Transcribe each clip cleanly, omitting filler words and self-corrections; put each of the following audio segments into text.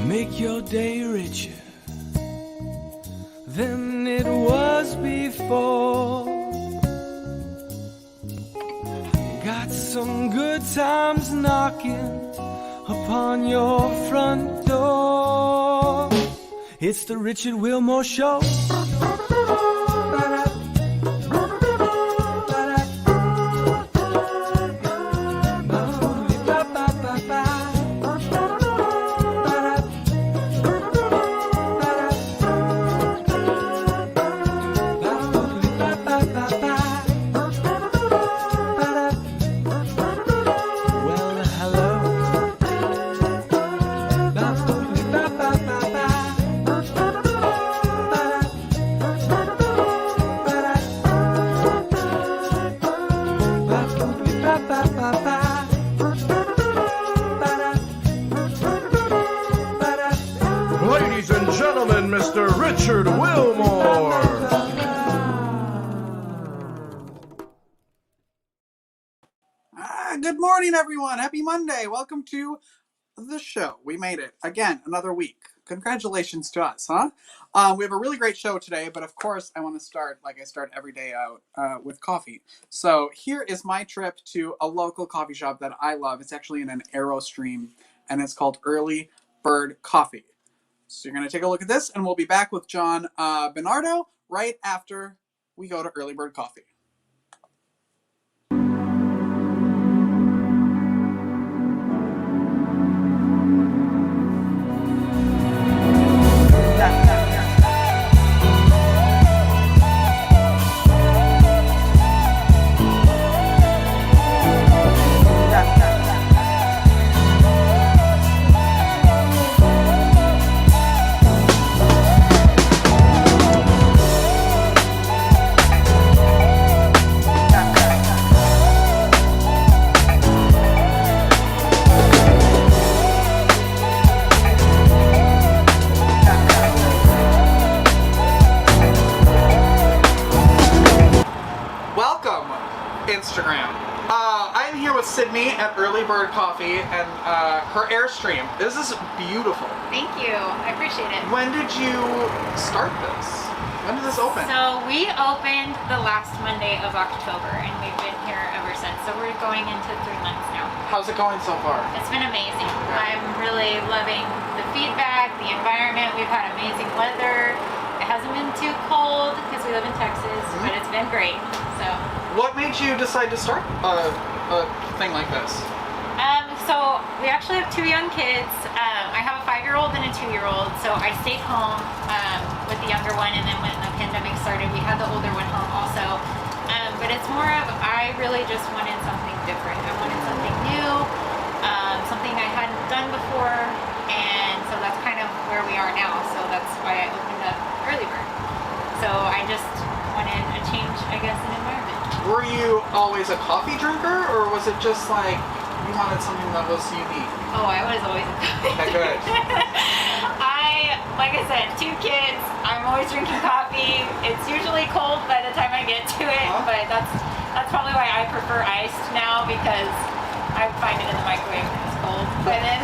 Make your day richer than it was before. Got some good times knocking upon your front door. It's the Richard Wilmore Show. Ladies and gentlemen, Mr. Richard Wilmore. Good morning, everyone. Happy Monday. Welcome to the show. We made it. Again, another week. Congratulations to us, huh? We have a really great show today, but of course, I want to start, like I start every day out, with coffee. So here is my trip to a local coffee shop that I love. It's actually in an Aerostream, and it's called Early Bird Coffee. So you're going to take a look at this, and we'll be back with John Bennardo right after we go to Early Bird Coffee. Instagram. I'm here with Sydney at Early Bird Coffee and her Airstream. This is beautiful. Thank you. I appreciate it. When did you start this? When did this open? So we opened the last Monday of October and we've been here ever since. So we're going into 3 months now. How's it going so far? It's been amazing. I'm really loving the feedback, the environment. We've had amazing weather. It hasn't been too cold because we live in Texas, but it's been great. So, what made you decide to start a thing like this? So we actually have 2 young kids. I have a 5-year-old and a 2-year-old. So I stayed home with the younger one, and then when the pandemic started, we had the older one home also. But it's more of, I really just wanted something different. I wanted something new, something I hadn't done before, and so that's kind of where we are now. So that's why I opened up Early Bird. So I just wanted a change, I guess, in environment. Were you always a coffee drinker, or was it just like you wanted something that was unique? Oh, I was always a coffee drinker. Like I said, 2 kids. I'm always drinking coffee. It's usually cold by the time I get to it, but that's probably why I prefer iced now, because I find it in the microwave when it's cold by then.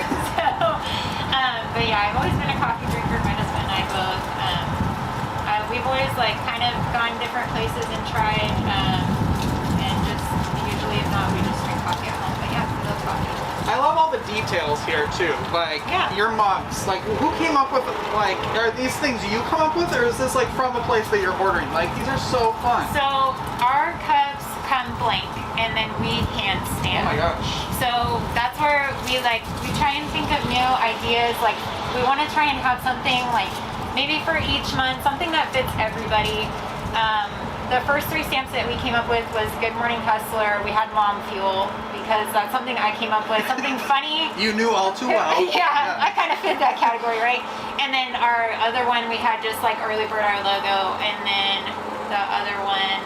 But yeah, I've always been a coffee drinker. My husband and I both. We've always like kind of gone different places and tried, and just usually if not, we just drink coffee at home. But yeah, we love coffee. I love all the details here too. Like your mugs. Like, who came up with, like, are these things you come up with, or is this like from a place that you're ordering? Like, these are so fun. So our cups come blank, and then we hand stamp. Oh my gosh. So that's where we try and think of new ideas. Like, we want to try and have something like maybe for each month, something that fits everybody. The first 3 stamps that we came up with was Good Morning Hustler. We had Mom Fuel, because that's something I came up with, something funny. You knew all too well. Yeah, I kind of fit that category, right? And then our other one, we had just like Early Bird, our logo, and then the other one,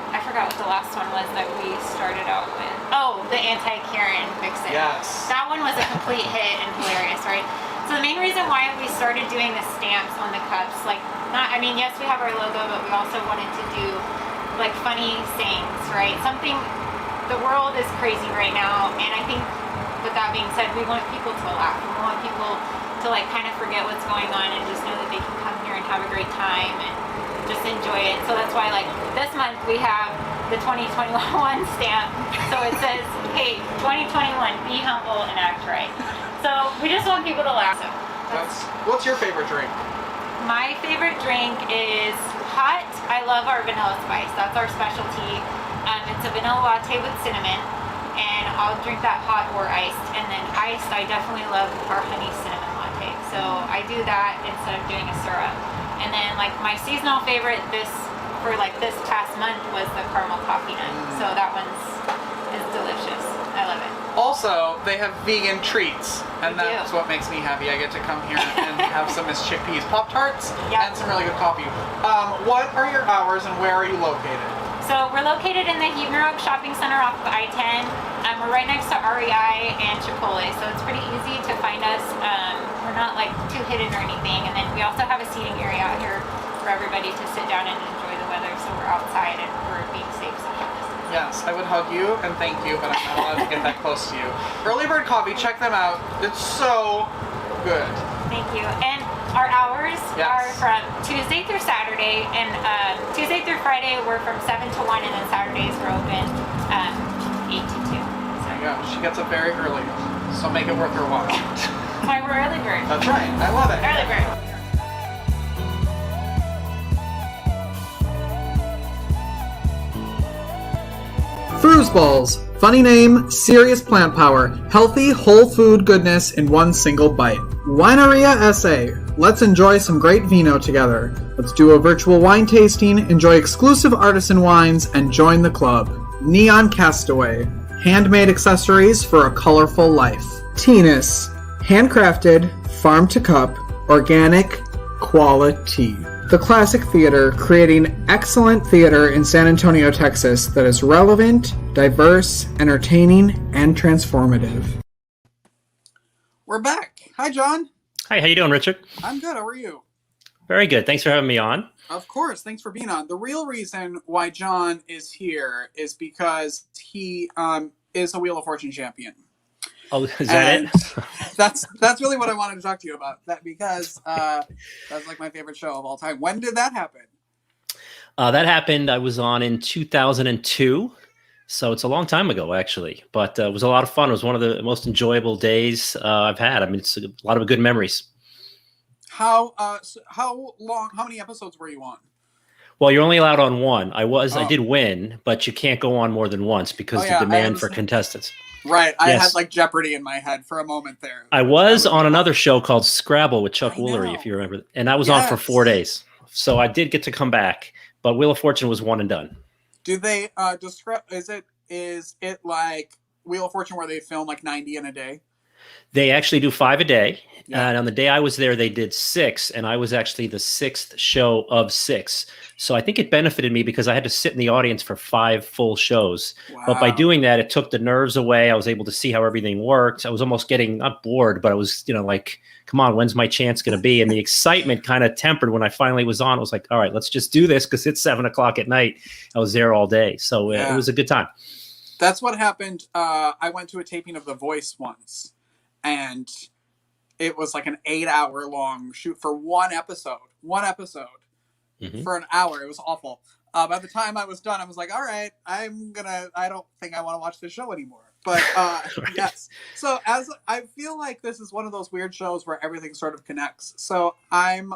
I forgot what the last one was that we started out with. Oh, the anti-Karen vixen. Yes. That one was a complete hit and hilarious, right? So the main reason why we started doing the stamps on the cups, like, yes, we have our logo, but we also wanted to do like funny sayings, right? Something, the world is crazy right now, and I think with that being said, we want people to laugh. We want people to like kind of forget what's going on and just know that they can come here and have a great time and just enjoy it. So that's why, like, this month we have the 2021 stamp. So it says, hey, 2021, be humble and act right. So we just want people to laugh. So What's your favorite drink? my favorite drink is hot. I love our vanilla spice. That's our specialty. It's a vanilla latte with cinnamon, and I'll drink that hot or iced. And then iced, I definitely love our honey cinnamon latte. So I do that instead of doing a syrup. And then like my seasonal favorite this past month was the caramel coffee nut. So that is delicious. I love it. Also, they have vegan treats, and They do. that's what makes me happy. I get to come here and have some Miss Chickpeas Pop-Tarts Yep. and some really good coffee. What are your hours and where are you located? So we're located in the Huebner Oak Shopping Center off of I-10. We're right next to REI and Chipotle, so it's pretty easy to find us. We're not like too hidden or anything. And then we also have a seating area out here for everybody to sit down and enjoy the weather. So we're outside and we're being safe social distance. Yes, I would hug you and thank you, but I'm not allowed to get that close to you. Early Bird Coffee, check them out. It's so good. Thank you. And our hours Yes. are from Tuesday through Saturday, and Tuesday through Friday we're from 7 to 1, and then Saturdays we're open 8 to 2. There you go. She gets up very early, so make it worth her while. Why we're early bird. That's right. I love it. Early bird. Balls. Funny name, serious plant power, healthy whole food goodness in one single bite. Wineria SA. Let's enjoy some great vino together. Let's do a virtual wine tasting, enjoy exclusive artisan wines, and join the club. Neon Castaway. Handmade accessories for a colorful life. Teenus. Handcrafted, farm to cup, organic, quality. The Classic Theater, creating excellent theater in San Antonio, Texas that is relevant, diverse, entertaining, and transformative. We're back. Hi, John. Hi, how you doing, Richard? I'm good. How are you? Very good. Thanks for having me on. Of course. Thanks for being on. The real reason why John is here is because he is a Wheel of Fortune champion. Oh, is that it? That's really what I wanted to talk to you about. That because that's like my favorite show of all time. When did that happen? That happened. I was on in 2002, so it's a long time ago, actually. But it was a lot of fun. It was one of the most enjoyable days I've had. I mean, it's a lot of good memories. How long? How many episodes were you on? Well, you're only allowed on one. I Oh. did win, but you can't go on more than once because Oh, yeah, the I demand for understand. contestants. Right. I Yes. had like Jeopardy in my head for a moment there. I was on another show called Scrabble with Chuck I Woolery, know. if you remember. And I was on for Yes. 4 days. So I did get to come back, but Wheel of Fortune was one and done. Do they describe? Is it like Wheel of Fortune where they film like 90 in a day? They actually do 5 a day. Yeah. And on the day I was there, they did 6. And I was actually the 6th show of 6. So I think it benefited me because I had to sit in the audience for 5 full shows. But by Wow. doing that, it took the nerves away. I was able to see how everything worked. I was almost getting not bored, but I was, like, come on, when's my chance going to be? And the excitement kind of tempered when I finally was on. I was like, all right, let's just do this because it's 7:00 at night. I was there all day. So Yeah. it was a good time. That's what happened. I went to a taping of The Voice once, and it was like an 8-hour long shoot for one episode. Mhm. For an hour. It was awful. By the time I was done, I was like, all right, I don't think I want to watch this show anymore. But yes. So as I feel like this is one of those weird shows where everything sort of connects. So I'm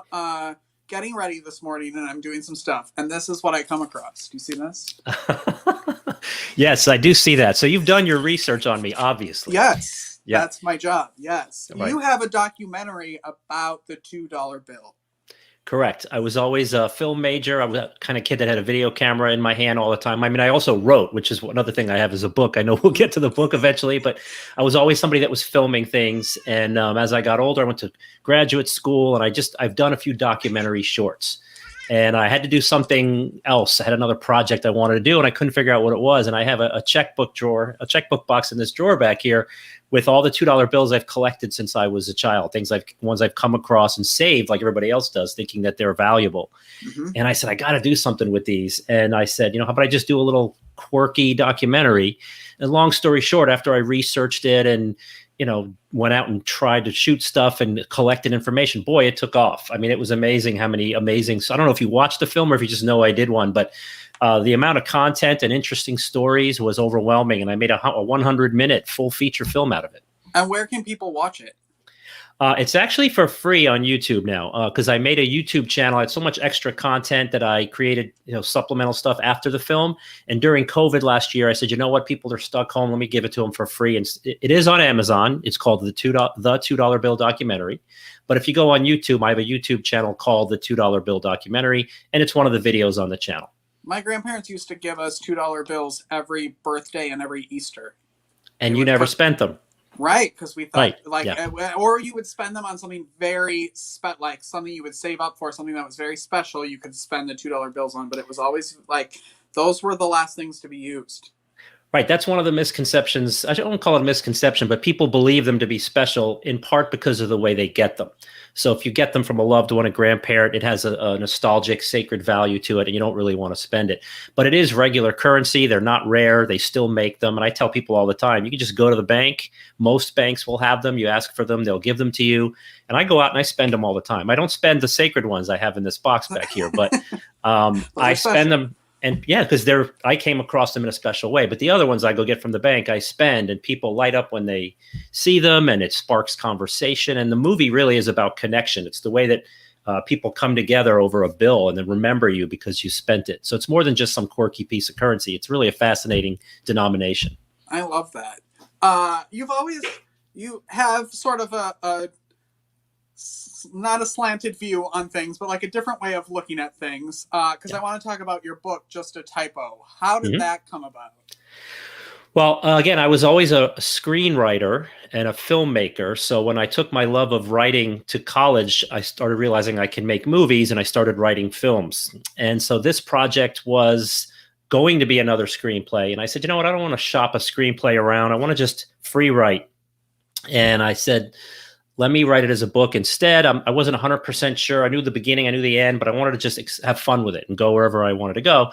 getting ready this morning and I'm doing some stuff. And this is what I come across. Do you see this? Yes, I do see that. So you've done your research on me, obviously. Yes. Yeah. That's my job. Yes. Right. You have a documentary about the $2 bill. Correct. I was always a film major. I was a kind of kid that had a video camera in my hand all the time. I mean, I also wrote, which is another thing I have is a book. I know we'll get to the book eventually, but I was always somebody that was filming things. And as I got older, I went to graduate school and I've done a few documentary shorts. and I had to do something else. I had another project I wanted to do, and I couldn't figure out what it was. And I have a checkbook checkbook box in this drawer back here with all the $2 bills I've collected since I was a child, ones I've come across and saved like everybody else does, thinking that they're valuable. Mm-hmm. And I said, I got to do something with these. And I said, how about I just do a little quirky documentary? And long story short, after I researched it and went out and tried to shoot stuff and collected information, boy, it took off. I mean, it was amazing how many amazing. So I don't know if you watched the film or if you just know I did one, but the amount of content and interesting stories was overwhelming. And I made a 100-minute full feature film out of it. And where can people watch it? It's actually for free on YouTube now because I made a YouTube channel. I had so much extra content that I created, supplemental stuff after the film. And during COVID last year, I said, you know what? People are stuck home. Let me give it to them for free. And it is on Amazon. It's called the $2 Bill Documentary. But if you go on YouTube, I have a YouTube channel called the $2 Bill Documentary, and it's one of the videos on the channel. My grandparents used to give us $2 bills every birthday and every Easter. And you never spent them. Right, because we thought or you would spend them on something very like something you would save up for, something that was very special. You could spend the $2 bills on, but it was always like those were the last things to be used. Right, that's one of the misconceptions. I don't call it a misconception, but people believe them to be special in part because of the way they get them. So if you get them from a loved one, a grandparent, it has a nostalgic, sacred value to it, and you don't really want to spend it. But it is regular currency. They're not rare. They still make them. And I tell people all the time, you can just go to the bank. Most banks will have them. You ask for them. They'll give them to you. And I go out and I spend them all the time. I don't spend the sacred ones I have in this box back here, but I spend them. And yeah, because I came across them in a special way. But the other ones I go get from the bank, I spend, and people light up when they see them, and it sparks conversation. And the movie really is about connection. It's the way that people come together over a bill and then remember you because you spent it. So it's more than just some quirky piece of currency. It's really a fascinating denomination. I love that. You have sort of a not a slanted view on things, but like a different way of looking at things. Because I want to talk about your book, Just a Typo. How did that come about? Well, again, I was always a screenwriter and a filmmaker. So when I took my love of writing to college, I started realizing I can make movies, and I started writing films. And so this project was going to be another screenplay. And I said, you know what? I don't want to shop a screenplay around. I want to just free write. And I said, let me write it as a book instead. I wasn't 100% sure. I knew the beginning, I knew the end, but I wanted to just have fun with it and go wherever I wanted to go.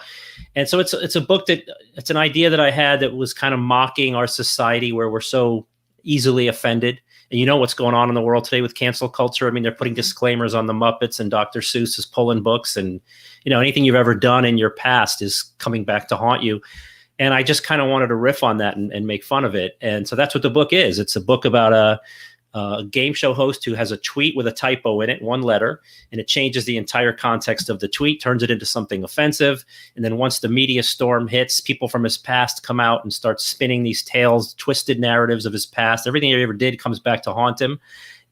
And so it's a book it's an idea that I had that was kind of mocking our society where we're so easily offended. And you know what's going on in the world today with cancel culture. I mean, they're putting disclaimers on the Muppets, and Dr. Seuss is pulling books, and anything you've ever done in your past is coming back to haunt you. And I just kind of wanted to riff on that and make fun of it. And so that's what the book is. It's a book about a game show host who has a tweet with a typo in it, one letter, and it changes the entire context of the tweet, turns it into something offensive. And then once the media storm hits, people from his past come out and start spinning these tales, twisted narratives of his past. Everything he ever did comes back to haunt him.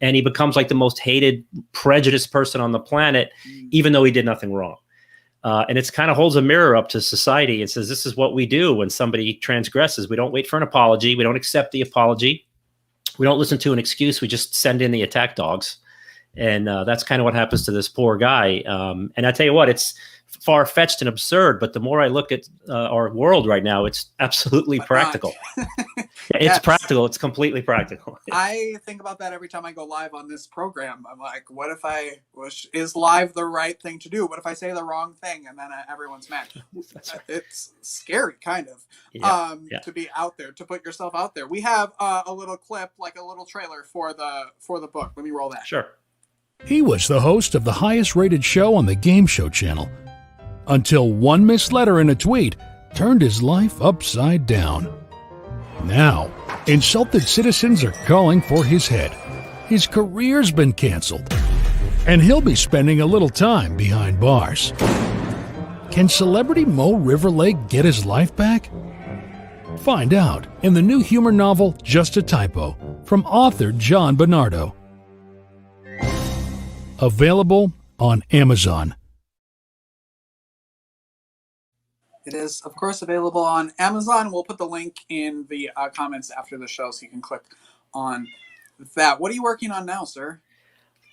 And he becomes like the most hated, prejudiced person on the planet, even though he did nothing wrong. And it's kind of holds a mirror up to society and says, this is what we do when somebody transgresses. We don't wait for an apology. We don't accept the apology. We don't listen to an excuse. We just send in the attack dogs. And that's kind of what happens to this poor guy. And I tell you what, it's far-fetched and absurd, but the more I look at our world right now, it's absolutely practical. It's practical. It's completely practical. I think about that every time I go live on this program. I'm like, what if is live the right thing to do? What if I say the wrong thing and then everyone's mad? It's scary, kind of, to be out there, to put yourself out there. We have a little clip, like a little trailer for the book. Let me roll that. Sure. He was the host of the highest-rated show on the Game Show channel, until one missed letter in a tweet turned his life upside down. Now, insulted citizens are calling for his head. His career's been canceled, and he'll be spending a little time behind bars. Can celebrity Mo Riverlake get his life back? Find out in the new humor novel Just a Typo from author John Bennardo. Available on Amazon. It is, of course, available on Amazon. We'll put the link in the comments after the show so you can click on that. What are you working on now, sir?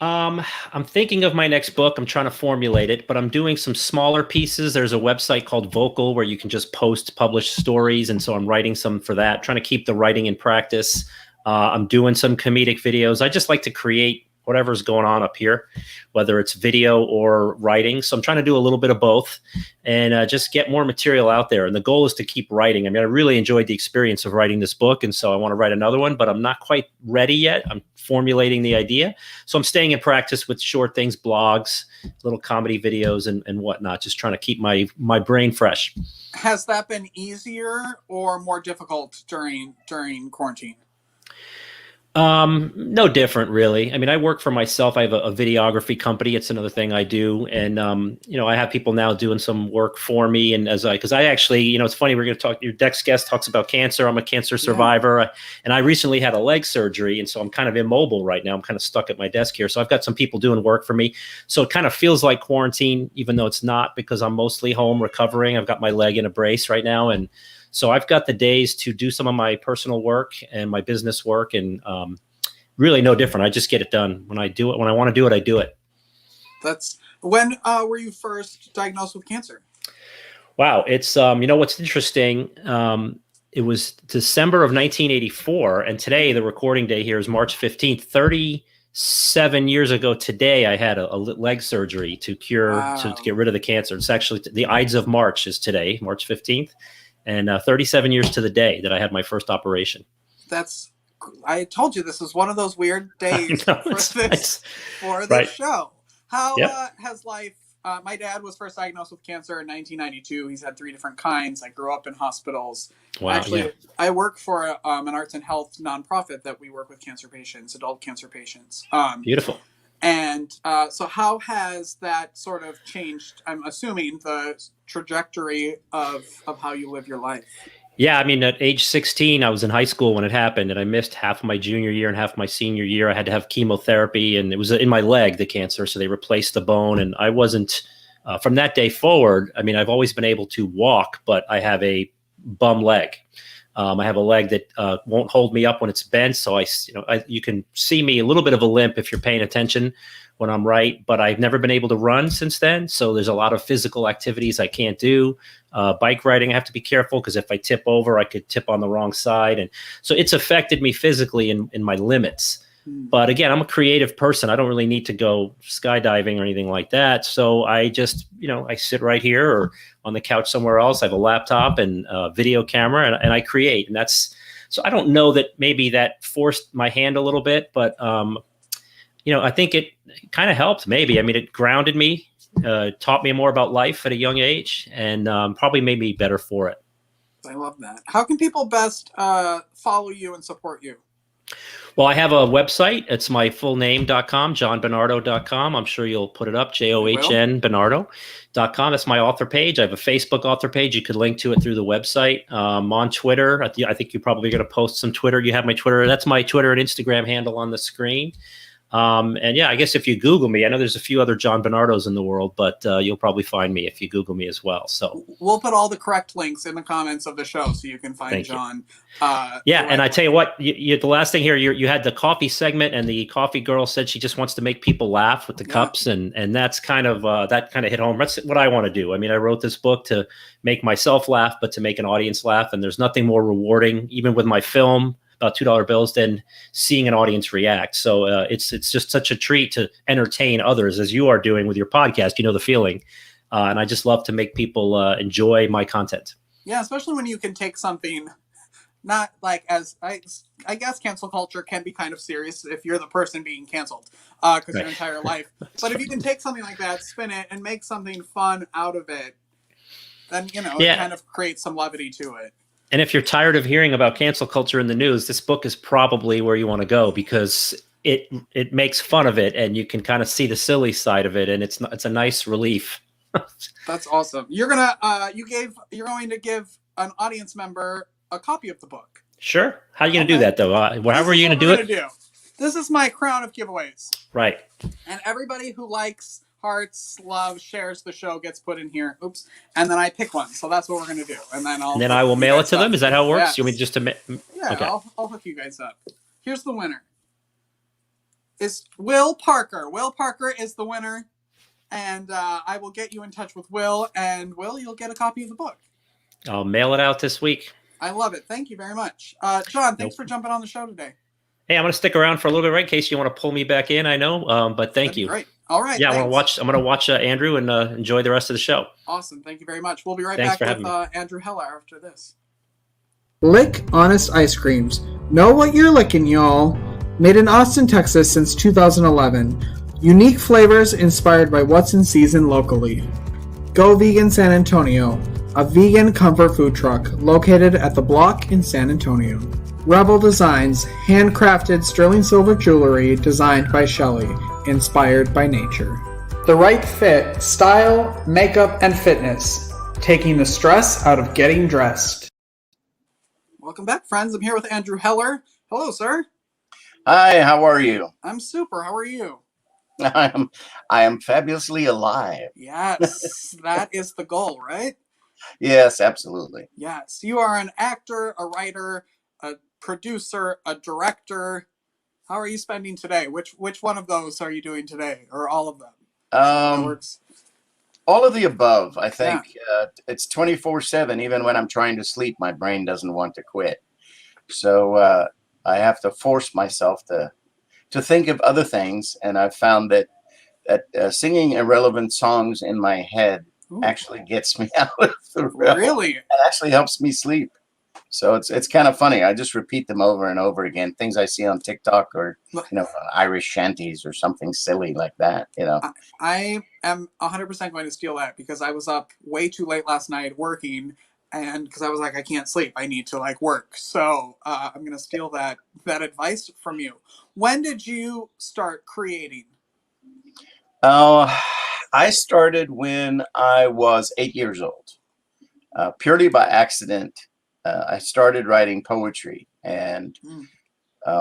I'm thinking of my next book. I'm trying to formulate it, but I'm doing some smaller pieces. There's a website called Vocal where you can just publish stories. And so I'm writing some for that, trying to keep the writing in practice. I'm doing some comedic videos. I just like to create whatever's going on up here, whether it's video or writing. So I'm trying to do a little bit of both and just get more material out there. And the goal is to keep writing. I mean, I really enjoyed the experience of writing this book. And so I want to write another one, but I'm not quite ready yet. I'm formulating the idea. So I'm staying in practice with short things, blogs, little comedy videos and whatnot, just trying to keep my brain fresh. Has that been easier or more difficult during quarantine? No different really. I mean, I work for myself. I have a videography company. It's another thing I do. And, I have people now doing some work for me. And because I actually, it's funny, we're going to talk, your next guest talks about cancer. I'm a cancer survivor and I recently had a leg surgery. And so I'm kind of immobile right now. I'm kind of stuck at my desk here. So I've got some people doing work for me. So it kind of feels like quarantine, even though it's not, because I'm mostly home recovering. I've got my leg in a brace right now. And so I've got the days to do some of my personal work and my business work and really no different. I just get it done. When I do it, when I want to do it, I do it. That's when were you first diagnosed with cancer? Wow. It's, what's interesting. It was December of 1984. And today the recording day here is March 15th, 37 years ago today. I had a leg surgery to get rid of the cancer. It's actually the Ides of March is today, March 15th. And 37 years to the day that I had my first operation. I told you this is one of those weird days for this show. How has life? My dad was first diagnosed with cancer in 1992. He's had 3 different kinds. I grew up in hospitals. Wow, actually, I work for an arts and health nonprofit that we work with cancer patients, adult cancer patients. Beautiful. And so how has that sort of changed, I'm assuming, the trajectory of how you live your life? Yeah, I mean, at age 16, I was in high school when it happened, and I missed half of my junior year and half of my senior year. I had to have chemotherapy, and it was in my leg, the cancer, so they replaced the bone, and I wasn't, from that day forward, I mean, I've always been able to walk, but I have a bum leg. I have a leg that won't hold me up when it's bent, so you can see me a little bit of a limp if you're paying attention when I'm right, but I've never been able to run since then. So there's a lot of physical activities I can't do. Bike riding, I have to be careful because if I tip over, I could tip on the wrong side. And so it's affected me physically in my limits. But again, I'm a creative person. I don't really need to go skydiving or anything like that. So I just, I sit right here or on the couch somewhere else. I have a laptop and a video camera and I create. And so I don't know that maybe that forced my hand a little bit, but I think it kind of helped maybe. I mean, it grounded me, taught me more about life at a young age and probably made me better for it. I love that. How can people best follow you and support you? Well, I have a website. It's my full name.com, johnbennardo.com. I'm sure you'll put it up, JOHN Bennardo.com. That's my author page. I have a Facebook author page. You could link to it through the website. On Twitter, I think you're probably going to post some Twitter. You have my Twitter. That's my Twitter and Instagram handle on the screen. And yeah, I guess if you Google me, I know there's a few other John Bennardos in the world, but you'll probably find me if you Google me as well. So we'll put all the correct links in the comments of the show so you can find John. And I tell you what, the last thing here, you had the coffee segment, and the coffee girl said she just wants to make people laugh with the cups, and that's kind of hit home. That's what I want to do. I mean, I wrote this book to make myself laugh, but to make an audience laugh, and there's nothing more rewarding, even with my film about $2 bills, than seeing an audience react. So it's just such a treat to entertain others, as you are doing with your podcast. You know the feeling, and I just love to make people enjoy my content. Yeah, especially when you can take something not like as I guess cancel culture can be kind of serious if you're the person being canceled because your entire life. But if you can take something like that, spin it, and make something fun out of it, then it kind of creates some levity to it. And if you're tired of hearing about cancel culture in the news, this book is probably where you want to go, because it makes fun of it, and you can kind of see the silly side of it, and it's a nice relief. That's awesome. You're going to give an audience member a copy of the book. Sure. How are you going to do that, though? However you're going to do it? This is my crown of giveaways. Right. And everybody who likes, hearts, love, shares the show gets put in here. Oops. And then I pick one. So that's what we're going to do. And then I will mail it to them. Is that how it works? Yes. You want me just to... Yeah, okay. I'll hook you guys up. Here's the winner. is Will Parker. Will Parker is the winner. And I will get you in touch with Will. And Will, you'll get a copy of the book. I'll mail it out this week. I love it. Thank you very much. John, thanks Nope. for jumping on the show today. Hey, I'm going to stick around for a little bit, right, in case you want to pull me back in. I know, but thank That'd be you. great. All right. Yeah, thanks. I'm going to watch Andrew and enjoy the rest of the show. Awesome. Thank you very much. We'll be right Thanks back for with having Andrew Heller after this. Lick Honest Ice Creams. Know what you're licking, y'all. Made in Austin, Texas since 2011. Unique flavors inspired by what's in season locally. Go Vegan San Antonio, a vegan comfort food truck located at The Block in San Antonio. Rebel Designs, handcrafted sterling silver jewelry designed by Shelley, inspired by nature. The right fit, style, makeup, and fitness, taking the stress out of getting dressed. Welcome back, friends. I'm here with Andrew Heller. Hello, sir. Hi, how are you? I'm super. How are you? I am fabulously alive. Yes, that is the goal, right? Yes, absolutely. Yes, you are an actor, a writer, a producer, a director. How are you spending today? Which one of those are you doing today, or all of them? That works. All of the above. I think it's 24/7. Even when I'm trying to sleep, my brain doesn't want to quit. So I have to force myself to think of other things, and I've found that singing irrelevant songs in my head actually gets me out of the realm. Really? It actually helps me sleep. So it's kind of funny. I just repeat them over and over again. Things I see on TikTok or Irish shanties or something silly like that. I am 100% going to steal that because I was up way too late last night working, and because I was like, I can't sleep. I need to work. So I'm going to steal that advice from you. When did you start creating? I started when I was 8 years old, purely by accident. I started writing poetry, and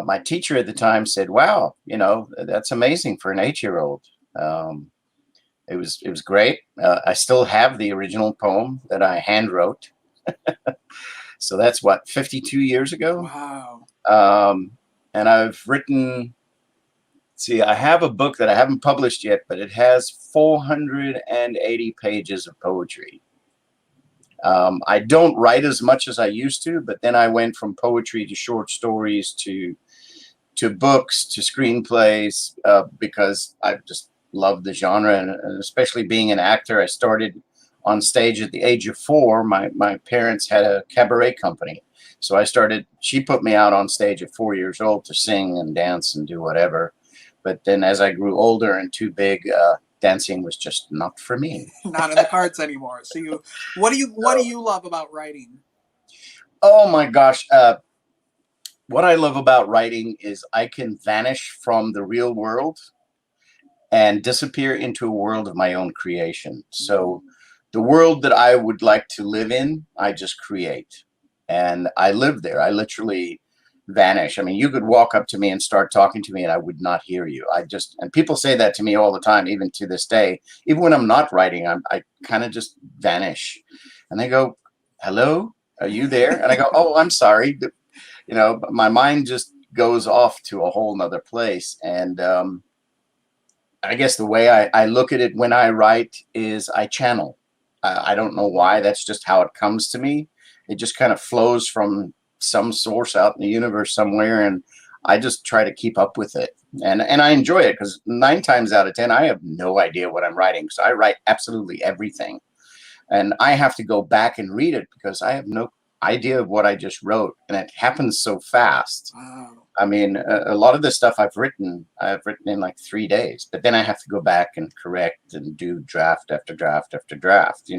my teacher at the time said, "Wow, that's amazing for an 8-year-old." It was great. I still have the original poem that I hand wrote. So that's 52 years ago. Wow. And I've written. See, I have a book that I haven't published yet, but it has 480 pages of poetry. I don't write as much as I used to, but then I went from poetry to short stories to books to screenplays because I just love the genre, and especially being an actor. I started on stage at the age of 4. My parents had a cabaret company, so she put me out on stage at 4 years old to sing and dance and do whatever. But then as I grew older and too big, dancing was just not for me. Not in the cards anymore. So what do you love about writing? Oh my gosh. What I love about writing is I can vanish from the real world and disappear into a world of my own creation. So the world that I would like to live in, I just create. And I live there. I literally vanish. I mean, you could walk up to me and start talking to me and I would not hear you. And people say that to me all the time, even to this day. Even when I'm not writing, I kind of just vanish. And they go, "Hello, are you there?" And I go, "Oh, I'm sorry." My mind just goes off to a whole nother place. And I guess the way I look at it when I write is I channel. I don't know why. That's just how it comes to me. It just kind of flows from some source out in the universe somewhere, and I just try to keep up with it. And I enjoy it because 9 times out of 10, I have no idea what I'm writing. So I write absolutely everything. And I have to go back and read it because I have no idea of what I just wrote. And it happens so fast. Wow. I mean, a lot of the stuff I've written in 3 days, but then I have to go back and correct and do draft after draft after draft,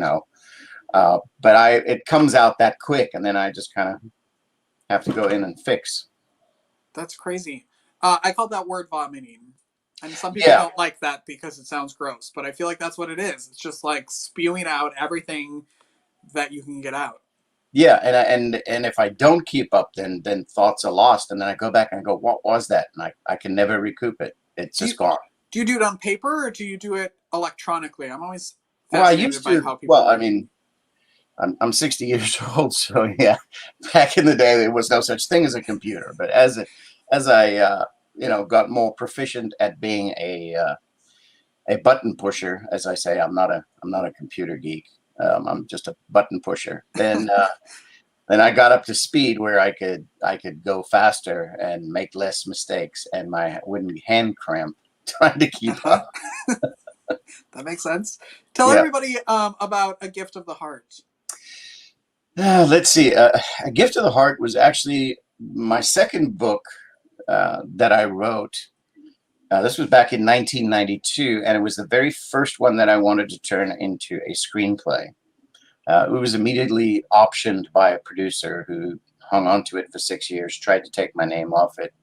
but it comes out that quick, and then I just kind of have to go in and fix. That's crazy. I call that word vomiting. And some people don't like that because it sounds gross, but I feel like that's what it is. It's just like spewing out everything that you can get out. Yeah, and if I don't keep up, then thoughts are lost, and then I go back and I go, "What was that?" And I can never recoup it. It's just gone. Do you do it on paper or do you do it electronically? I'm always I fascinated used by to. how people. Well, I mean, I'm 60 years old, so yeah. Back in the day, there was no such thing as a computer. But as I got more proficient at being a button pusher. As I say, I'm not a computer geek. I'm just a button pusher. Then I got up to speed where I could go faster and make less mistakes, and my wouldn't hand cramp trying to keep up. That makes sense. Tell Yeah. everybody about A Gift of the Heart. Let's see. A Gift of the Heart was actually my second book that I wrote. This was back in 1992, and it was the very first one that I wanted to turn into a screenplay. It was immediately optioned by a producer who hung on to it for 6 years, tried to take my name off it,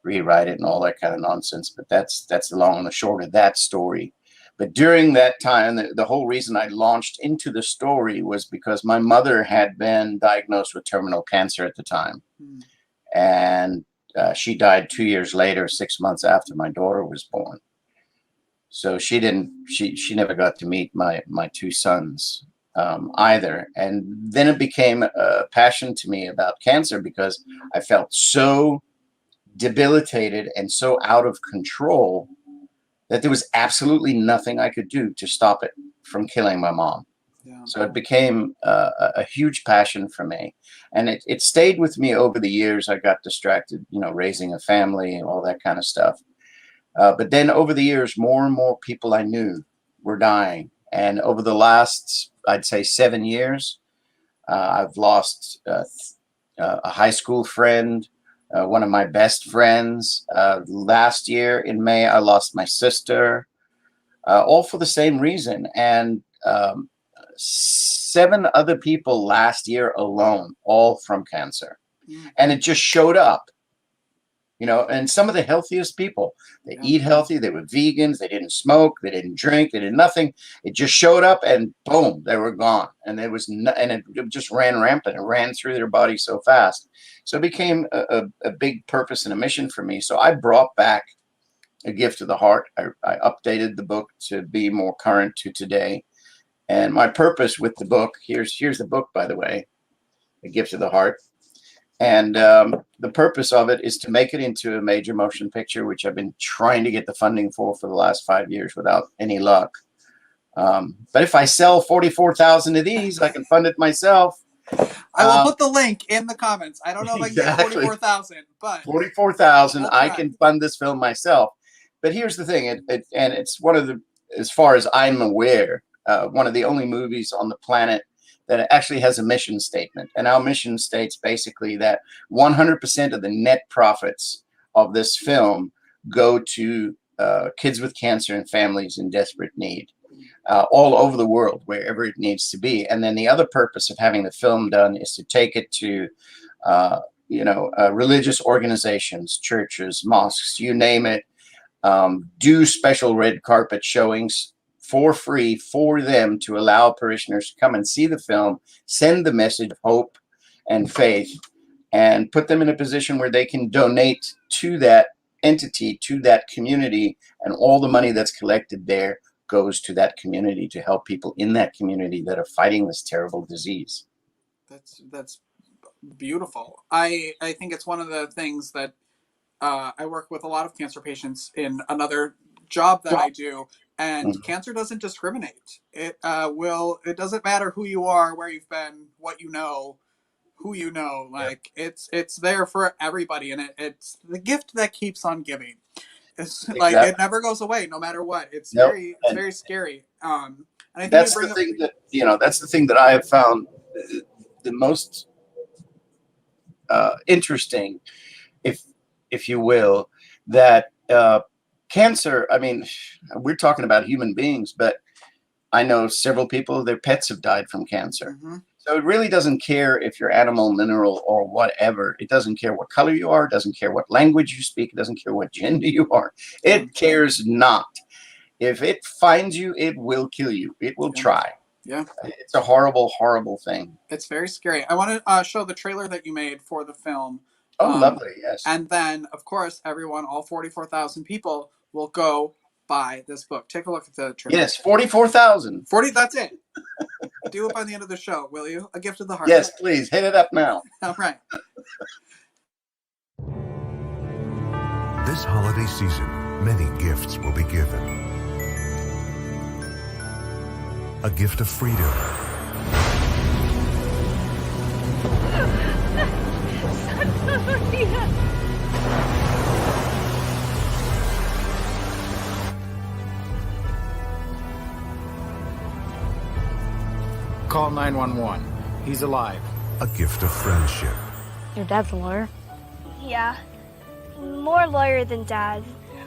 rewrite it, and all that kind of nonsense. But that's the long and the short of that story. But during that time, the whole reason I launched into the story was because my mother had been diagnosed with terminal cancer at the time. And she died 2 years later, 6 months after my daughter was born. So she never got to meet my two sons either. And then it became a passion to me about cancer because I felt so debilitated and so out of control that there was absolutely nothing I could do to stop it from killing my mom. Yeah. So it became a huge passion for me. And it stayed with me over the years. I got distracted, raising a family and all that kind of stuff. But then over the years, more and more people I knew were dying. And over the last, I'd say 7 years, I've lost a high school friend, one of my best friends. Last year in May, I lost my sister, all for the same reason. And 7 other people last year alone, all from cancer. And it just showed up. And some of the healthiest people, they eat healthy, they were vegans, they didn't smoke, they didn't drink, they did nothing. It just showed up and boom, they were gone. And it just ran rampant. It ran through their body so fast. So it became a big purpose and a mission for me. So I brought back A Gift of the Heart. I updated the book to be more current to today. And my purpose with the book, here's the book, by the way, A Gift of the Heart. And the purpose of it is to make it into a major motion picture, which I've been trying to get the funding for the last 5 years without any luck. But if I sell 44,000 of these, I can fund it myself. I will put the link in the comments. I don't know if I can get 44,000, but 44,000, I can fund this film myself. But here's the thing, and it's one of the, as far as I'm aware, one of the only movies on the planet that actually has a mission statement. And our mission states basically that 100% of the net profits of this film go to kids with cancer and families in desperate need, all over the world, wherever it needs to be. And then the other purpose of having the film done is to take it to, religious organizations, churches, mosques, you name it, do special red carpet showings for free for them to allow parishioners to come and see the film, send the message of hope and faith, and put them in a position where they can donate to that entity, to that community, and all the money that's collected there goes to that community to help people in that community that are fighting this terrible disease. That's beautiful. I think it's one of the things that I work with a lot of cancer patients in another job that I do. And cancer doesn't discriminate. It doesn't matter who you are, where you've been, what you know, who you know. Like it's there for everybody, and it's the gift that keeps on giving. It's like it never goes away, no matter what. It's very scary. And I think that's the thing that's the thing that I have found the most interesting, if you will, that. Cancer, I mean, we're talking about human beings, but I know several people, their pets have died from cancer. So it really doesn't care if you're animal, mineral, or whatever. It doesn't care what color you are. It doesn't care what language you speak. It doesn't care what gender you are. It cares not. If it finds you, it will kill you. It will try. Yeah. It's a horrible, horrible thing. It's very scary. I want to show the trailer that you made for the film. Oh, lovely, yes. And then, of course, everyone, all 44,000 people will go buy this book. Take a look at the trailer. Yes, 44,000. 40, that's it. Do it by the end of the show, will you? A Gift of the Heart. Yes, please. Hit it up now. All right. The This holiday season, many gifts will be given. A gift of freedom. Call 911. He's alive. A gift of friendship. Your dad's a lawyer? Yeah. More lawyer than dad,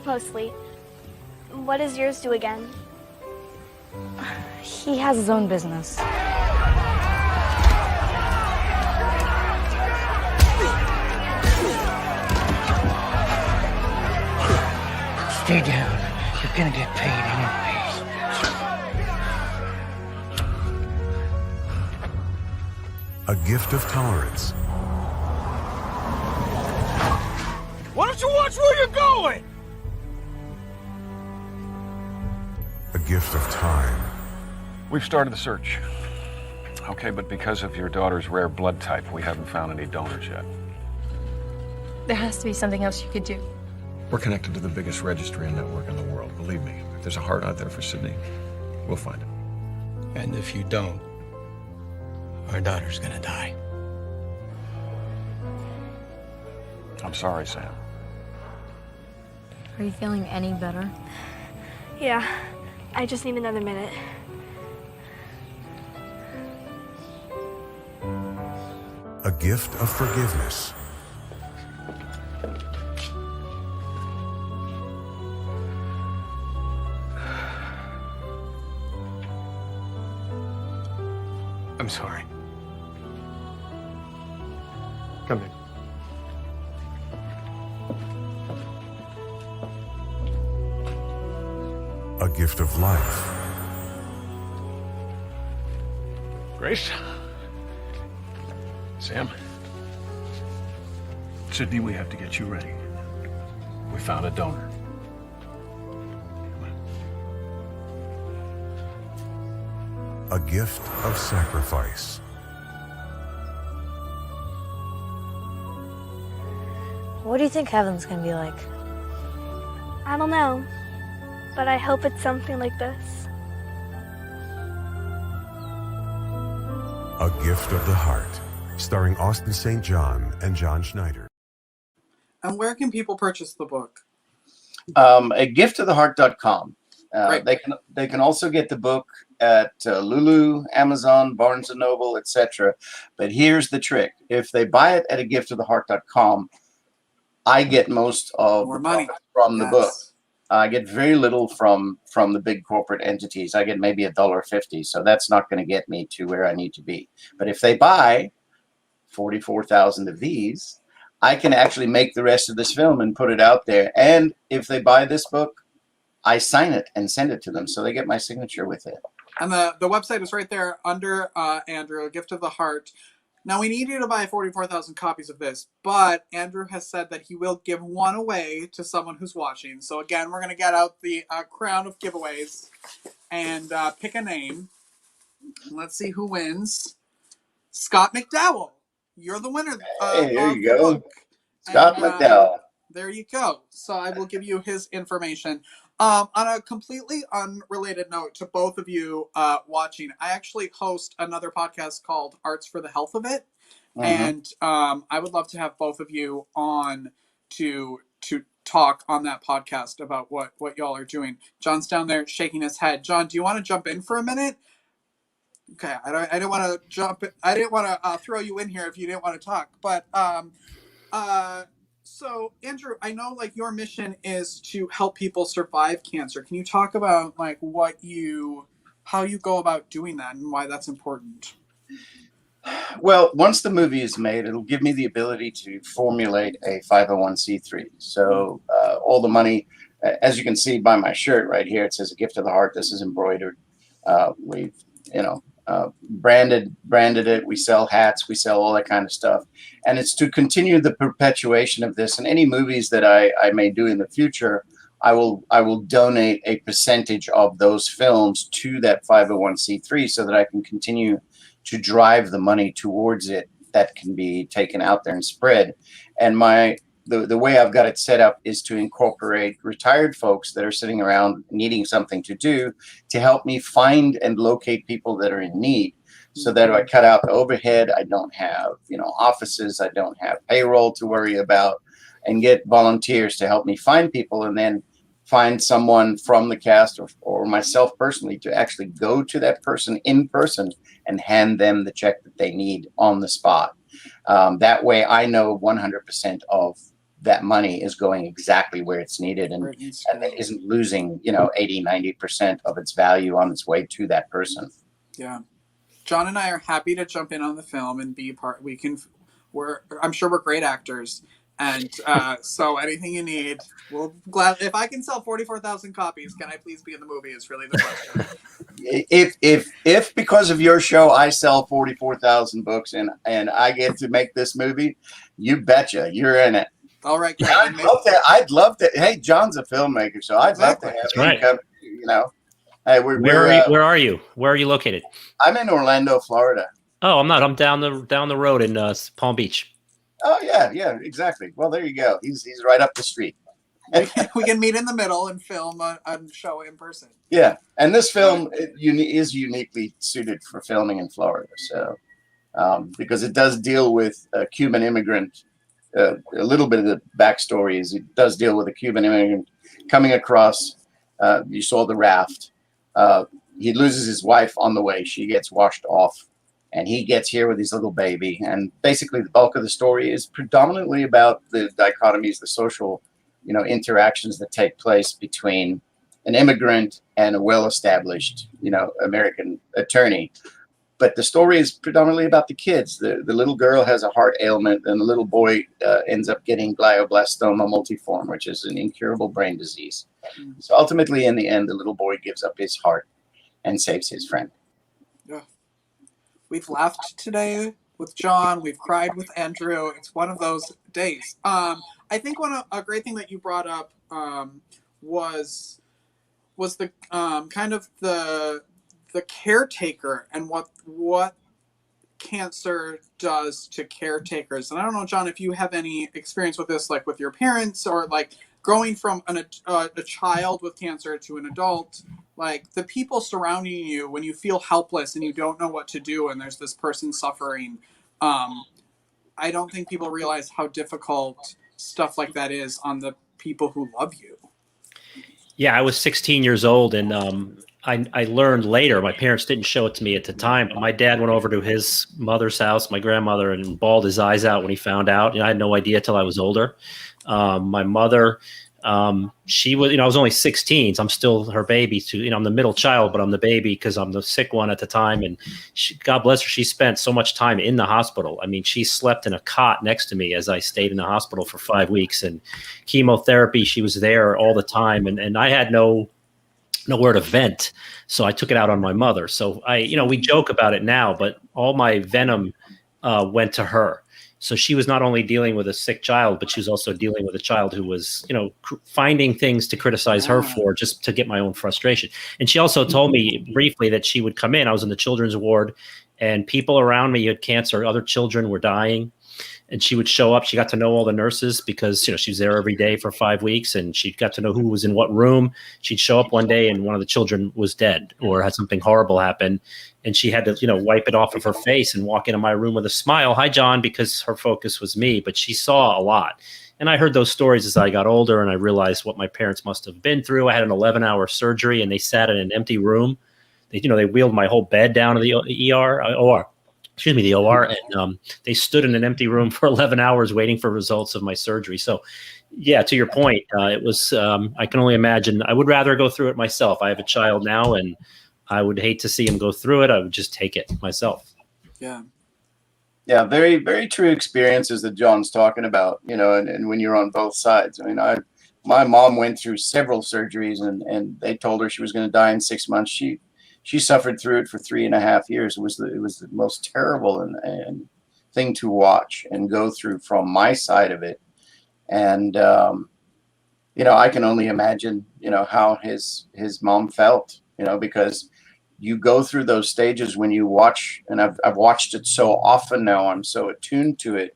mostly. What does yours do again? He has his own business. Stay down. You're gonna get paid anyways. A gift of tolerance. Why don't you watch where you're going? A gift of time. We've started the search. Okay, but because of your daughter's rare blood type, we haven't found any donors yet. There has to be something else you could do. We're connected to the biggest registry and network in the world. Believe me, if there's a heart out there for Sydney, we'll find it. And if you don't, our daughter's gonna die. I'm sorry, Sam. Are you feeling any better? Yeah. I just need another minute. A gift of forgiveness. I'm sorry. Come in. A gift of life. Grace? Sam? Sydney, we have to get you ready. We found a donor. A gift of sacrifice. What do you think heaven's gonna be like? I don't know, but I hope it's something like this. A gift of the heart. Starring Austin St. John and John Schneider. And where can people purchase the book? A giftoftheheart.com. Great. They can also get the book at Lulu, Amazon, Barnes & Noble, etc. But here's the trick. If they buy it at a giftoftheheart.com, I get most of More the money profit from the Yes. book. I get very little from the big corporate entities. I get maybe $1.50, so that's not going to get me to where I need to be. But if they buy 44,000 of these, I can actually make the rest of this film and put it out there. And if they buy this book, I sign it and send it to them, so they get my signature with it. And the website is right there under Andrew, Gift of the Heart. Now, we need you to buy 44,000 copies of this, but Andrew has said that he will give one away to someone who's watching. So again, we're going to get out the crown of giveaways and pick a name. Let's see who wins. Scott McDowell. You're the winner Hey, there of you the go. book. Scott And, McDowell. There you go. So I will give you his information. On a completely unrelated note to both of you watching, I actually host another podcast called Arts for the Health of It. Mhm. And I would love to have both of you on to talk on that podcast about what y'all are doing. John's down there shaking his head. John, do you want to jump in for a minute? Okay, I didn't want to jump. I didn't want to throw you in here if you didn't want to talk. But so Andrew, I know like your mission is to help people survive cancer. Can you talk about like how you go about doing that and why that's important? Well, once the movie is made, it'll give me the ability to formulate a 501c3. So all the money, as you can see by my shirt right here, it says a gift of the heart. This is embroidered. We've, branded it. We sell hats. We sell all that kind of stuff. And it's to continue the perpetuation of this. And any movies that I may do in the future, I will donate a percentage of those films to that 501c3 so that I can continue to drive the money towards it that can be taken out there and spread. And the way I've got it set up is to incorporate retired folks that are sitting around needing something to do to help me find and locate people that are in need. So that I cut out the overhead. I don't have, offices. I don't have payroll to worry about, and get volunteers to help me find people, and then find someone from the cast or myself personally to actually go to that person in person and hand them the check that they need on the spot. That way I know 100% of that money is going exactly where it's needed, and it isn't losing, 80, 90% of its value on its way to that person. Yeah. John and I are happy to jump in on the film and be part. I'm sure we're great actors, and so anything you need, we'll glad. If I can sell 44,000 copies, can I please be in the movie? Is really the question. If because of your show I sell 44,000 books and I get to make this movie, you betcha you're in it. All right, great. I'd love to. Hey, John's a filmmaker, so I'd love to have him come. Hey, where are you? Where are you located? I'm in Orlando, Florida. Oh, I'm not. I'm down the road in Palm Beach. Oh yeah, exactly. Well, there you go. He's right up the street. We can meet in the middle and film a show in person. Yeah, and this film is uniquely suited for filming in Florida, so because it does deal with a Cuban immigrant. A little bit of the backstory is it does deal with a Cuban immigrant coming across. You saw the raft. He loses his wife on the way. She gets washed off, and he gets here with his little baby. And basically, the bulk of the story is predominantly about the dichotomies, the social, interactions that take place between an immigrant and a well-established, American attorney. But the story is predominantly about the kids. The little girl has a heart ailment, and the little boy ends up getting glioblastoma multiforme, which is an incurable brain disease. So ultimately, in the end, the little boy gives up his heart and saves his friend. Yeah. We've laughed today with John. We've cried with Andrew. It's one of those days. I think a great thing that you brought up was the kind of the caretaker and what cancer does to caretakers. And I don't know, John, if you have any experience with this, like with your parents, or like growing from a child with cancer to an adult, like the people surrounding you when you feel helpless and you don't know what to do and there's this person suffering. I don't think people realize how difficult stuff like that is on the people who love you. Yeah, I was 16 years old, and I learned later. My parents didn't show it to me at the time, but my dad went over to his mother's house, my grandmother, and bawled his eyes out when he found out. I had no idea till I was older. My mother, she was, I was only 16, so I'm still her baby. I'm the middle child, but I'm the baby because I'm the sick one at the time. And God bless her, she spent so much time in the hospital. I mean, she slept in a cot next to me as I stayed in the hospital for 5 weeks. And chemotherapy, she was there all the time. And I had nowhere to vent, so I took it out on my mother. So we joke about it now, but all my venom went to her. So she was not only dealing with a sick child, but she was also dealing with a child who was, finding things to criticize her for, just to get my own frustration. And she also told me briefly that she would come in. I was in the children's ward, and people around me had cancer. Other children were dying. And she would show up. She got to know all the nurses because, she was there every day for 5 weeks, and she got to know who was in what room. She'd show up one day and one of the children was dead or had something horrible happen. And she had to, wipe it off of her face and walk into my room with a smile. Hi, John, because her focus was me. But she saw a lot. And I heard those stories as I got older, and I realized what my parents must have been through. I had an 11-hour surgery, and they sat in an empty room. They wheeled my whole bed down to the OR. And they stood in an empty room for 11 hours waiting for results of my surgery. So, yeah, to your point, it was, I can only imagine. I would rather go through it myself. I have a child now, and I would hate to see him go through it. I would just take it myself. Yeah. Yeah, very, very true experiences that John's talking about, and when you're on both sides. I mean, my mom went through several surgeries, and they told her she was going to die in 6 months. She suffered through it for 3.5 years. It was the most terrible and thing to watch and go through from my side of it. And, I can only imagine, how his mom felt, because you go through those stages when you watch, and I've watched it so often now, I'm so attuned to it,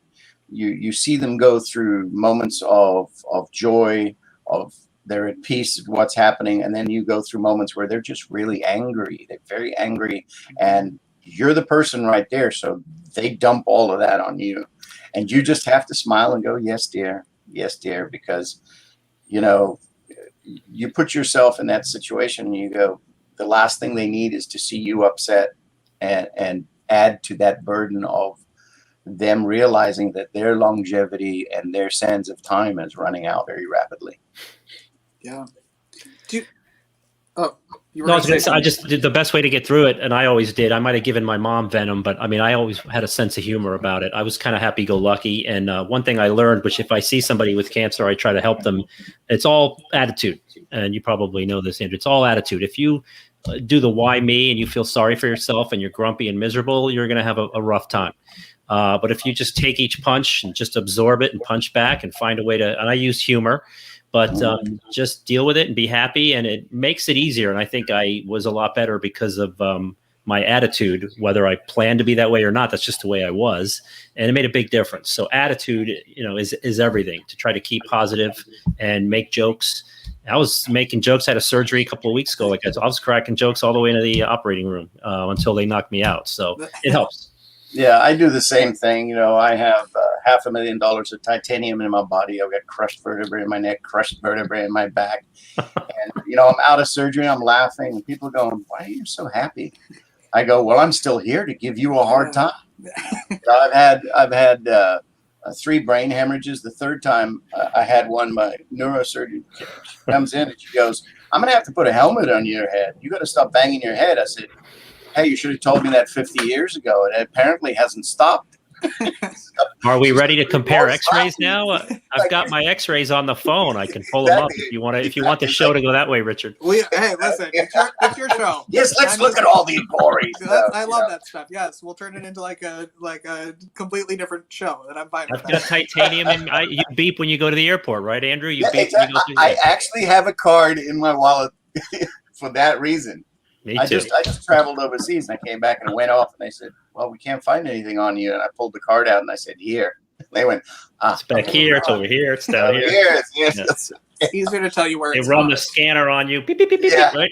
you see them go through moments of joy, of they're at peace with what's happening, and then you go through moments where they're just really angry. They're very angry, and you're the person right there, so they dump all of that on you, and you just have to smile and go, yes dear, because you put yourself in that situation and you go, the last thing they need is to see you upset and add to that burden of them realizing that their longevity and their sense of time is running out very rapidly. Yeah. No, I was gonna say, I just did the best way to get through it, and I always did. I might have given my mom venom, but I mean, I always had a sense of humor about it. I was kind of happy-go-lucky, and one thing I learned, which if I see somebody with cancer, I try to help them. It's all attitude, and you probably know this, Andrew. It's all attitude. If you do the why me and you feel sorry for yourself and you're grumpy and miserable, you're going to have a rough time. But if you just take each punch and just absorb it and punch back and find a way to, and I use humor, but just deal with it and be happy, and it makes it easier. And I think I was a lot better because of my attitude, whether I planned to be that way or not. That's just the way I was, and it made a big difference. So attitude, is everything. To try to keep positive and make jokes. I was making jokes. I had a surgery a couple of weeks ago. I was cracking jokes all the way into the operating room until they knocked me out. So it helps. Yeah, I do the same thing. I have $500,000 of titanium in my body. I've got crushed vertebrae in my neck, crushed vertebrae in my back. And, I'm out of surgery. I'm laughing. And people are going, why are you so happy? I go, well, I'm still here to give you a hard time. I've had 3 brain hemorrhages. The third time I had one, my neurosurgeon comes in and she goes, I'm going to have to put a helmet on your head. You got to stop banging your head. I said, hey, you should have told me that 50 years ago. It apparently hasn't stopped. Are we ready to compare X-rays now? I've got my X-rays on the phone. I can pull them up if you want to. If you want the show to go that way, Richard. Hey, listen, it's your show. Yes, let's look at all the gory stuff. I love that stuff. Yes, we'll turn it into like a completely different show, and I'm fine with that. I've got titanium, and you beep when you go to the airport, right, Andrew? You beep. Exactly. When you go I actually have a card in my wallet for that reason. Me I too. just traveled overseas and I came back and it went off and they said, well, we can't find anything on you. And I pulled the card out and I said, here. They went, it's back here, it's over here, it's down here. Yes. It's easier to tell you where they it's run the scanner on you. Beep, beep, beep, beep, yeah. right?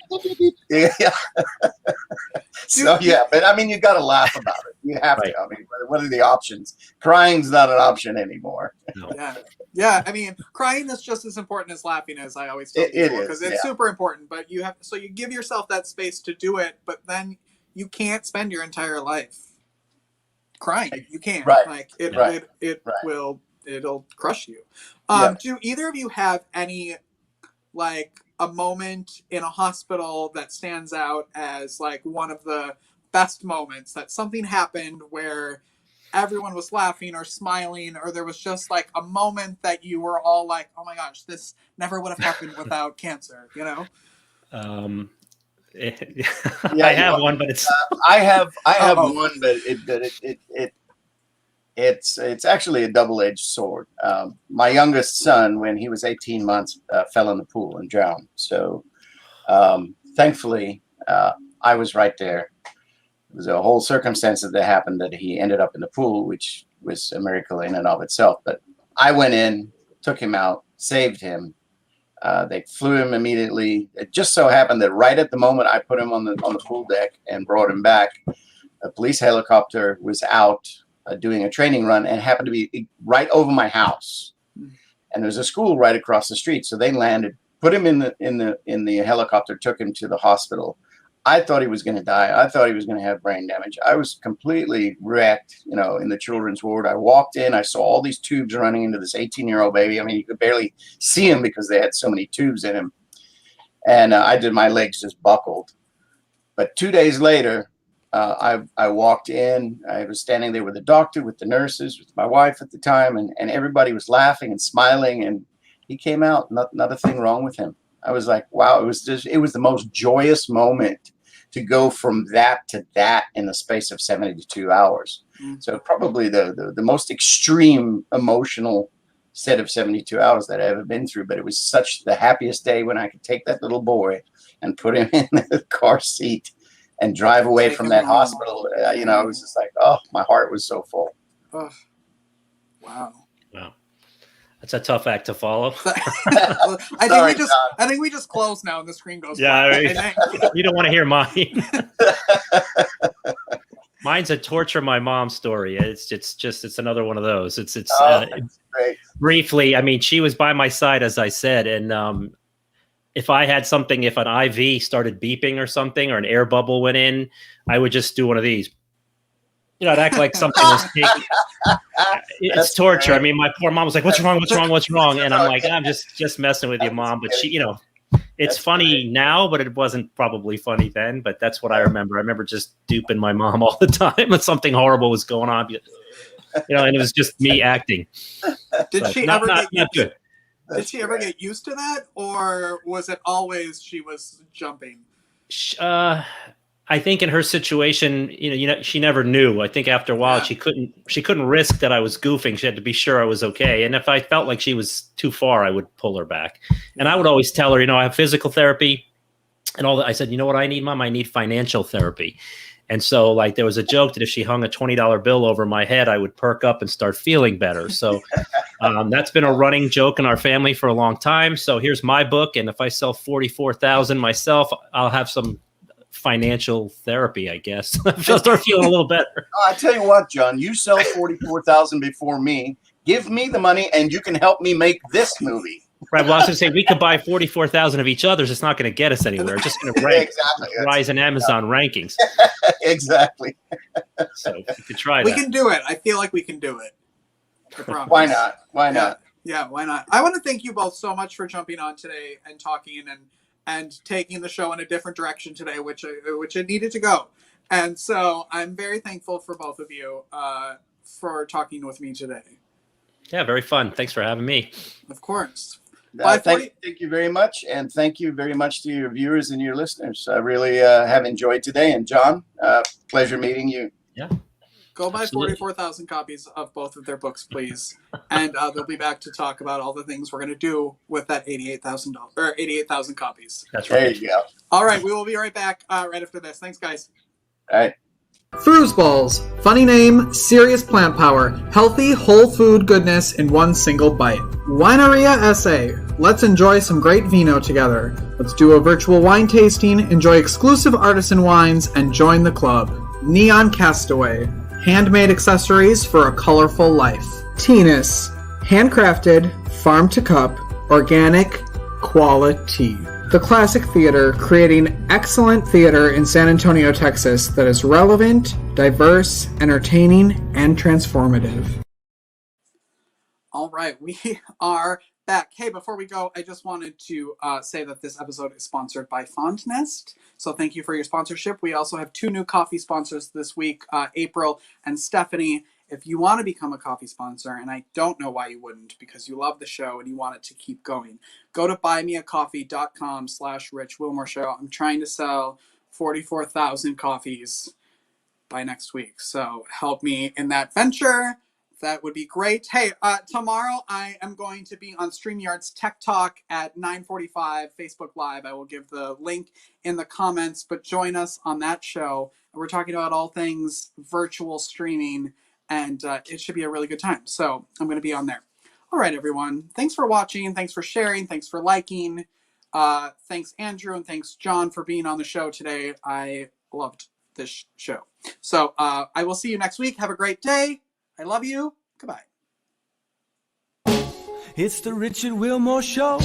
Yeah. So, but I mean, you got to laugh about it. You have to. I mean, what are the options? Crying's not an option anymore. No. Yeah. I mean, crying is just as important as laughing, as I always tell people, because it's super important. But you give yourself that space to do it, but then you can't spend your entire life crying. You can't. Right. It'll crush you. Do either of you have any a moment in a hospital that stands out as one of the best moments, that something happened where everyone was laughing or smiling, or there was just a moment that you were all like, oh my gosh, this never would have happened without cancer, I have one, but it's I have one, but it's actually a double-edged sword. My youngest son, when he was 18 months, fell in the pool and drowned. So thankfully, I was right there. It was a whole circumstance that happened that he ended up in the pool, which was a miracle in and of itself. But I went in, took him out, saved him. They flew him immediately. It just so happened that right at the moment I put him on the pool deck and brought him back, a police helicopter was out doing a training run and happened to be right over my house. And there's a school right across the street. So they landed, put him in the helicopter, took him to the hospital. I thought he was going to die. I thought he was going to have brain damage. I was completely wrecked, in the children's ward. I walked in, I saw all these tubes running into this 18-year-old baby. I mean, you could barely see him because they had so many tubes in him. And my legs just buckled. But 2 days later, I walked in. I was standing there with the doctor, with the nurses, with my wife at the time, and everybody was laughing and smiling. And he came out, not a thing wrong with him. I was like, wow, it was the most joyous moment to go from that to that in the space of 72 hours. So probably the most extreme emotional set of 72 hours that I've ever been through. But it was such the happiest day when I could take that little boy and put him in the car seat and drive away from that hospital. I was just like, oh, my heart was so full. Wow. Wow. That's a tough act to follow. I think we just close now and the screen goes black. You don't want to hear mine. Mine's a torture my mom story. It's another one of those. It's great. Briefly, I mean, she was by my side, as I said, and if I had something, if an IV started beeping or something, or an air bubble went in, I would just do one of these. You know, I'd act like something was taking. It's torture. Great. I mean, my poor mom was like, "What's wrong? What's wrong? What's wrong?" And I'm like, "I'm just messing with you, Mom." But she, it's funny now, but it wasn't probably funny then. But that's what I remember. I remember just duping my mom all the time when something horrible was going on. And it was just me acting. Did she ever get used to that, or was it always she was jumping? I think in her situation, she never knew. I think after a while, she couldn't risk that I was goofing. She had to be sure I was okay. And if I felt like she was too far, I would pull her back. And I would always tell her, I have physical therapy and all that. I said, you know what I need, Mom? I need financial therapy. And so, like, there was a joke that if she hung a $20 bill over my head, I would perk up and start feeling better. So that's been a running joke in our family for a long time. So here's my book. And if I sell 44,000 myself, I'll have some financial therapy, I guess. I'll start feeling a little better. I tell you what, John, you sell 44,000 before me. Give me the money, and you can help me make this movie. Right. Well, I was going to say we could buy 44,000 of each other's. It's not going to get us anywhere. It's just going to rank, rise in Amazon rankings. Exactly. So you could try that. We can do it. I feel like we can do it. I promise. Why not? Why not? Yeah, why not? I want to thank you both so much for jumping on today and talking and taking the show in a different direction today, which it needed to go. And so I'm very thankful for both of you for talking with me today. Yeah, very fun. Thanks for having me. Of course. Thank you very much. And thank you very much to your viewers and your listeners. I really have enjoyed today. And John, pleasure meeting you. Yeah. Go buy 44,000 copies of both of their books, please. And they'll be back to talk about all the things we're going to do with that $88,000 copies. That's right. There you go. All right. We will be right back right after this. Thanks, guys. All right. Foosballs. Funny name, serious plant power, healthy whole food goodness in one single bite. Wineria SA. Let's enjoy some great vino together. Let's do a virtual wine tasting, enjoy exclusive artisan wines, and join the club. Neon Castaway. Handmade accessories for a colorful life. Teenus. Handcrafted, farm to cup, organic, quality. The Classic Theater, creating excellent theater in San Antonio, Texas that is relevant, diverse, entertaining, and transformative. All right, we are back. Hey, before we go, I just wanted to say that this episode is sponsored by Fond Nest. So thank you for your sponsorship. We also have 2 new coffee sponsors this week, April and Stephanie. If you want to become a coffee sponsor, and I don't know why you wouldn't, because you love the show and you want it to keep going, go to buymeacoffee.com/Rich Wilmore Show. I'm trying to sell 44,000 coffees by next week. So help me in that venture. That would be great. Hey, tomorrow I am going to be on StreamYard's Tech Talk at 9:45 Facebook Live. I will give the link in the comments, but join us on that show. We're talking about all things virtual streaming, and it should be a really good time. So I'm going to be on there. All right, everyone. Thanks for watching. Thanks for sharing. Thanks for liking. Thanks, Andrew, and thanks, John, for being on the show today. I loved this show. So I will see you next week. Have a great day. I love you. Goodbye. It's the Richard Wilmore Show.